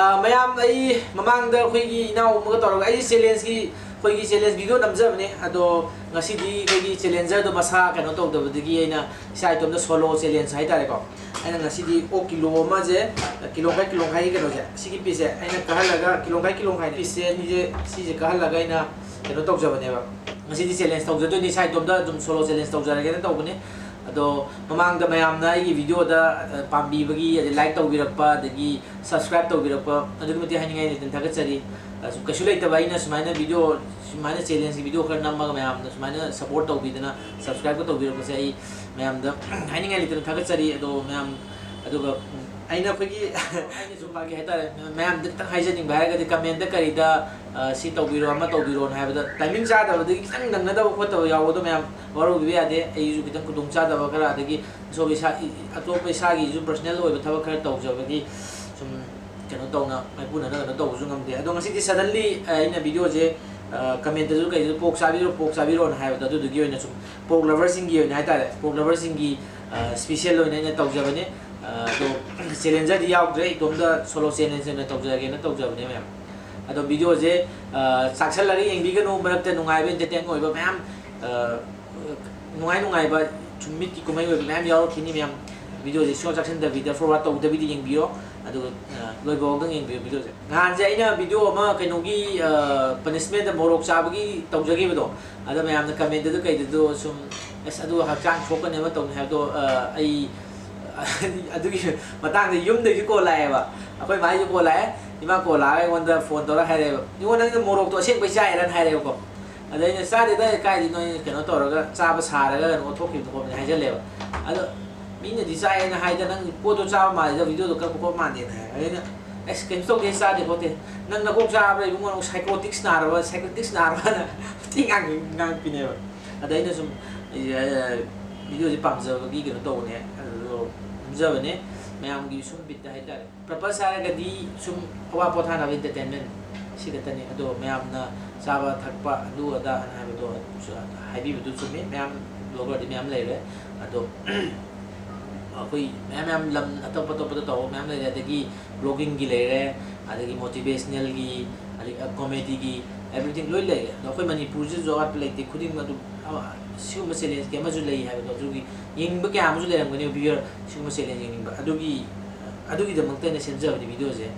mayam ai mamang da khoi gi naw ma to ai challenge gi khoi gi challenge video namja bane ado ngasi di khoi gi challenger do masa kano to da gi aina sai tom da solo challenge hai tare ko aina ngasi di o kilo ma je kilo khai kano je sigi piece aina kahal laga kilo khai piece ni je si je kahal laga aina kano to ja bane ba ngasi di challenge to ja ni sai tom da dum solo challenge to ja ga to bane ado mamang da mayam na ai video da pambi bagi like to birapa dagi subscribe to birapa adu mati haningai ni tan thagat chari su kasulai ta baina sumaina video sumaina challenge video khar namma mayam da sumaina support to bidana subscribe to birapa se ai mayam da haningai ni tan thagat chari ado mayam adu ga aina khoi aina zumba ge heta mayam da haijaning ba ga comment da kari da si to biro ama to biro na ba timing cha da da kitang nang na da ko to yawo do mayam waro bi ade ai ju kitang kudung cha da ba kara adagi so bi sa ato pe sa gi ju personal oi ba thaba khar to ja ba gi sum kano to na mai puna na to ju ngam de ado ngasi di suddenly ina video je comment da ju kai pok sa biro na ha da du gi oi na sum pok lovers sing gi oi na ta pok lovers sing gi special oi na to ja ba ne to challenger di yaw dre tom da solo challenge na to ja ge na to ja ba ne mayam ado video je saksal lagi yang bi ganu barak te nungai ben te teng oi ba mayam nungai ba chumit ki kumai oi mayam yaw khini mayam video je short section da video forward to da video yang biro ado loi bo dang yang video je ngan je ina video ma kaino gi punishment da morok cha bagi to ja ge do ado mayam na comment da kai do sum es ado ha chang phok ne ma to ne ha do ai adugi matang de yum de ko lai ba akoi mai ju ko lai ima ko lai wanda phone to ra hai re ni wona ni morok to sing pai chai ran hai re ko adai ni sa de da kai di noi keno to ra cha ba sa ra ga no thok ki to ko hai ja le ba ado mi ni design na hai da nang ko to cha ma da video to ka ko ma de na ai na extreme so ge sa de ko te nang na ko cha ba bu ngo psychotics na ra na ting ang pi ne ba adai na sum video ji pam za gi keno to ne jabane mayam gi sum bit da haitare purpose ara ga di sum awa potha na entertainment sigatani ado mayam na saba thakpa du ada na ha do haibi bu sum mayam blogger di mayam lai re ado akoi mayam lam atop to mayam lai da gi blogging gi lai re adagi motivational gi ali comedy gi everything loi lai no koi manipur je jo at lai ti khuding ma du siuma challenge ke ma ju lai ha do ju gi ying ba kya ma ju lai ram gani viewer siuma challenge ying ba adugi da mangte na senja di video je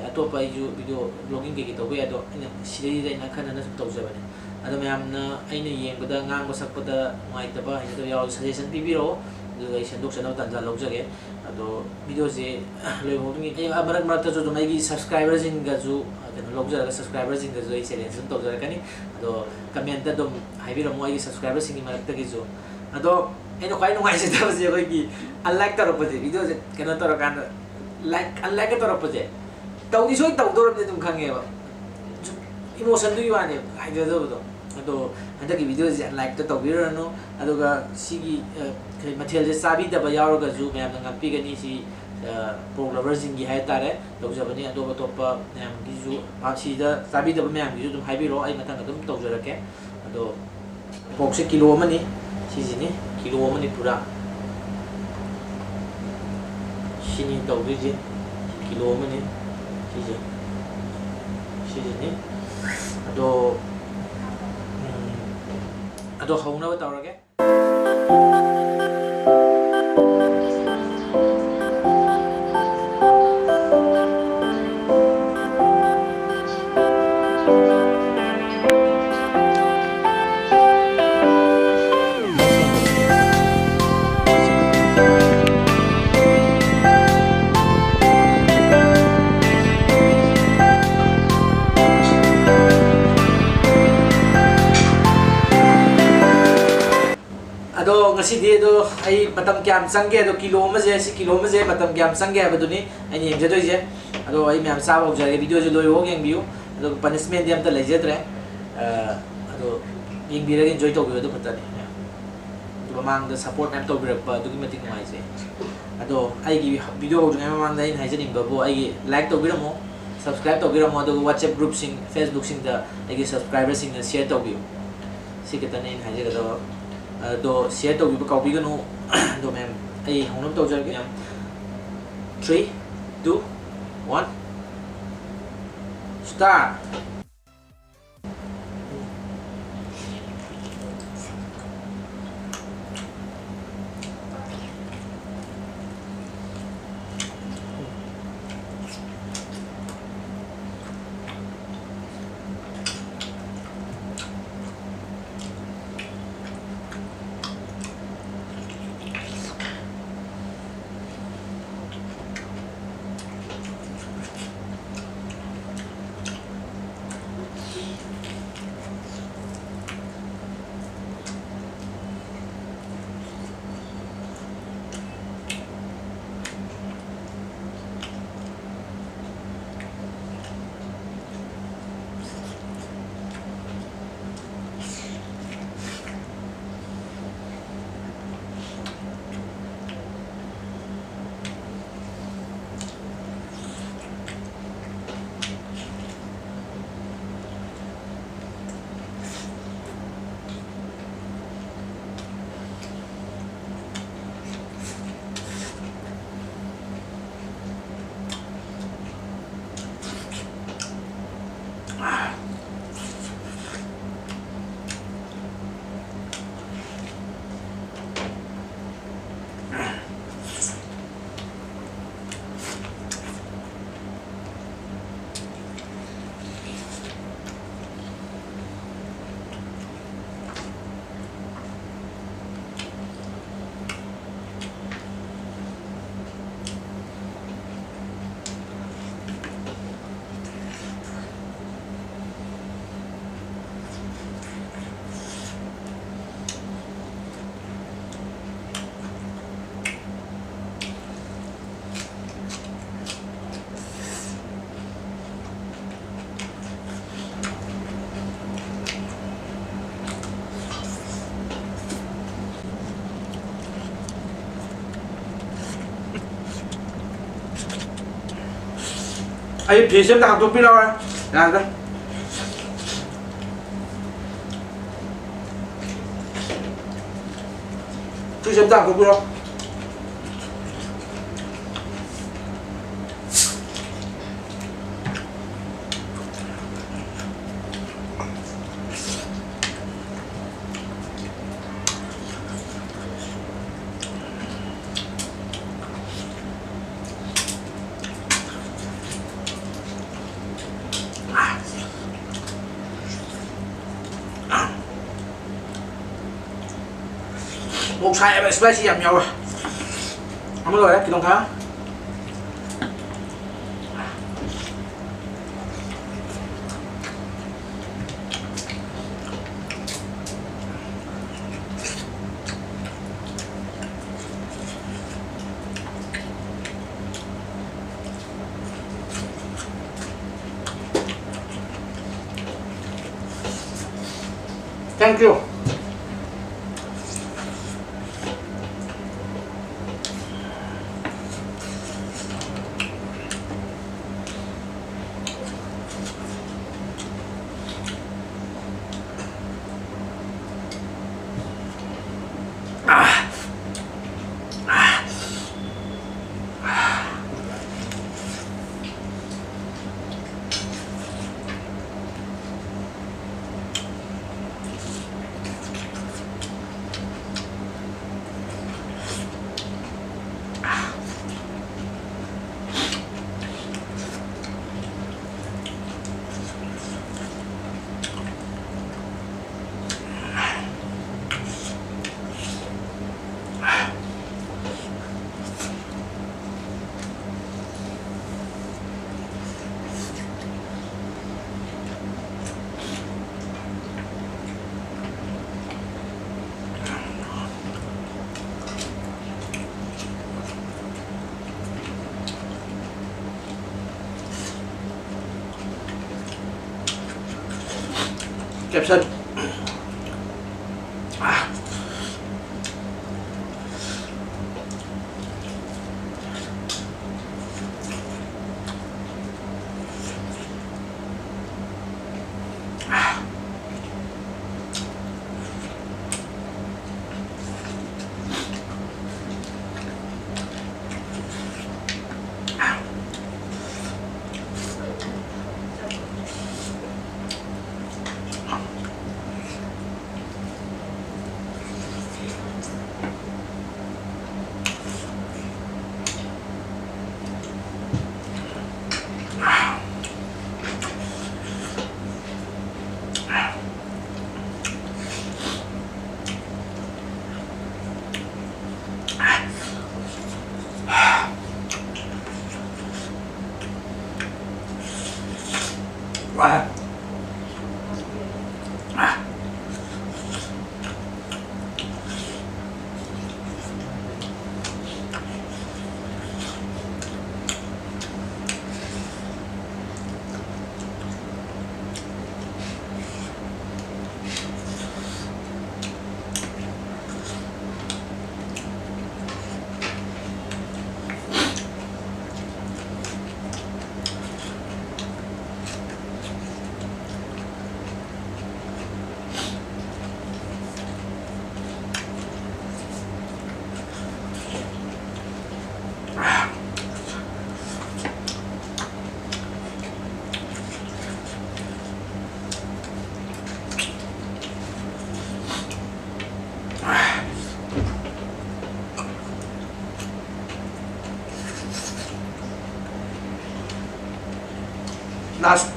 atop ai ju video blogging ke to be ado ina sidai dai na khana na to ja bane ado mayam na aina yeng ba da ngang ba sak pa da ngai ta ba ina yaw suggestion pi biro du ai sendok sanau tan ja log jage ado video je loi ho ngi ai amarak ma ta jo mai gi subscribers in ga ju log ja ga subscribers in ga jo ai challenge to ja kani ado comment da dom hai biro mo ai subscribers in ma ta gi jo ado eno kai no ngai se ta je ko gi unlike ta ro pa je video je kena to ro kan unlike to ro pa je tau di soi tau do ro dum khange ba emotion du yuane ai da do ado anda ki video je unlike to tau biro no ado ga sigi kai material je sabi da ba yaw ga ju me am ngam pi ga ni si pro lovers in gi hai tare to ja bani ado to pa am gi ju pa si da sabi da ba me am gi ju dum hai biro ai matang dum to ja ke ado pok se kilo mani si ji ni kilo mani pura sini tau bi je kilo mani si ji ni ado hauna ba tau ra ke ngasi de do ai matam kyam sangge do kilo ma je si kilo ma je matam kyam sangge ba duni ai yeng je do je ado ai myam sa ba je video je loi ho yeng biu ado punishment yam ta leje tre ado yeng bi re enjoy to bi do patani do mang da support am to bi pa do ki matik mai je ado ai gi video ho ngai mang da in hai je ning ba bo ai gi like to bi mo subscribe to bi mo do WhatsApp group sing Facebook sing da ai gi subscriber sing na share to bi si ke ta ne hai je do do share to bi ka bi ga no do mem ai honam to ja ge 3 2 1 start. Ai phía xem tao tôi biết đâu đây. Làm đây. Phía xem tao tôi biết đâu. Một sai em spicy giảm nhau rồi. Không rồi đấy, kỳ đồng thá. Thank you. Kẹp sân. Last.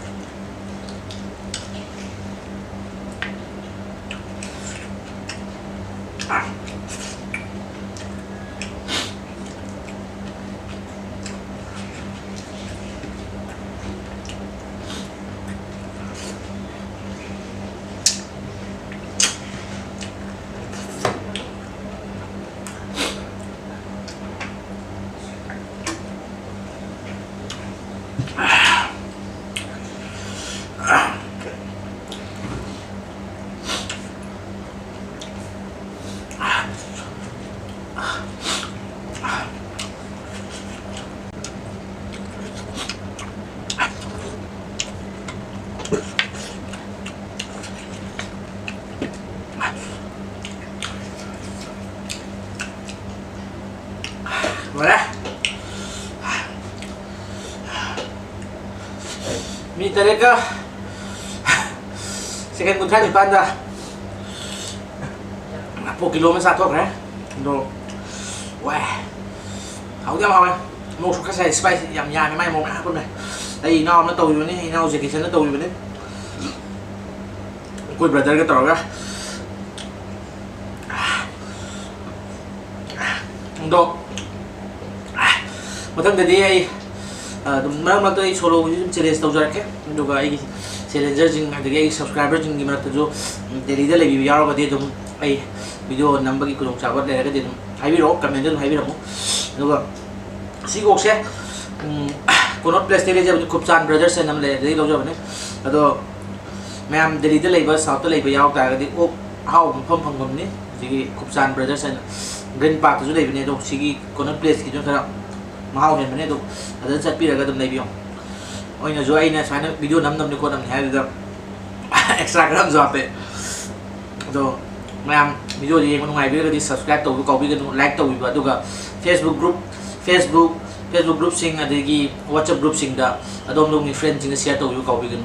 Voilà. Mi talaga. Second good time panda. Po kilo man sa to kre. Do. Wah. Hậu tiếp không em? Một số các xe spice yum yum mai một con này. Đây nó tồi rồi này, nó gì cái nó tồi rồi đấy. Coi brother cái tỏi ra. Do. ꯃꯊꯪꯗꯗꯤ ꯑꯩ ꯃꯔꯛ ꯃꯔꯛꯇ ꯑꯩ solo ꯁꯨꯝ challenge ꯇꯧꯖꯔꯛꯀꯦ ꯑꯗꯨꯒ ꯑꯩꯒꯤ ꯆꯦꯂꯦꯟꯖꯔꯁꯤꯡ ꯑꯗꯒꯤ ꯑꯩꯒꯤ ꯁꯕꯁꯀ꯭ꯔꯥꯏꯕꯔꯁꯤꯡꯒꯤ ꯃꯔꯛꯇꯁꯨ ꯗꯦꯜꯂꯤꯗ ꯂꯩꯕꯤꯕ ꯌꯥꯎꯔꯒꯗꯤ ꯑꯗꯨꯝ ꯑꯩ ꯚꯤꯗꯤꯑꯣ ꯅꯝꯕꯒꯤ ꯈꯨꯗꯣꯡꯆꯥꯕ ꯂꯩꯔꯒꯗꯤ ꯑꯗꯨꯝ ꯍꯥꯏꯕꯤꯔꯛꯑꯣ ꯀꯃꯦꯟꯗ ꯑꯗꯨꯝ ꯍꯥꯏꯕꯤꯔꯛꯑꯣ ꯑꯗꯨꯒ ꯁꯤ ꯀꯣꯛꯁꯦ ꯀꯣꯅꯣꯠ ꯄ꯭ꯂꯦꯁꯇꯒꯤ ꯂꯩꯖꯕꯅꯤ ꯈꯨꯞꯆꯥꯟ ꯕ꯭ꯔꯗꯔꯁ ꯍꯥꯏꯅ ꯑꯃ ꯂꯩ ꯑꯗꯨꯗꯒꯤ ꯂꯧꯖꯕꯅꯤ ꯑꯗꯣ ꯃꯌꯥꯝ ꯗꯦꯜꯂꯤꯗ ꯂꯩꯕ ꯁꯥꯎꯠꯇ ꯂꯩꯕ ꯌꯥꯎ ꯇꯥꯔꯒꯗꯤ ꯑꯣꯛ ꯑꯍꯥꯎꯕ ꯃꯐꯝ ꯐꯪꯐꯝꯅꯤ ꯍꯧꯖꯤꯛꯀꯤ ꯈꯨꯞꯆꯥꯟ ꯕ꯭ꯔꯗꯔꯁ ꯍꯥꯏꯅ ꯒ꯭ꯔꯤꯟ ꯄꯥꯔꯛꯇꯁꯨ ꯂꯩꯕꯅꯤ ꯑꯗꯣ ꯁꯤꯒꯤ ꯀꯣꯅꯣꯠ ꯄ꯭ꯂꯦꯁꯀꯤꯗꯨꯅ ꯈꯔ mahal nih mana tu ada cat pira kadam naik biong, oh ini jual ini sana video nam ni kau nam hari tu extra gram jual pe, tu macam video ni kau ngai video di subscribe tu kau bikin like tu juga tu Facebook group sing ada lagi WhatsApp group sing dah ada orang ni friend sing share tu kau bikin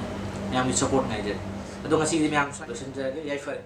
yang di support ngai je, tu ngasih dia yang solution je, ya fair.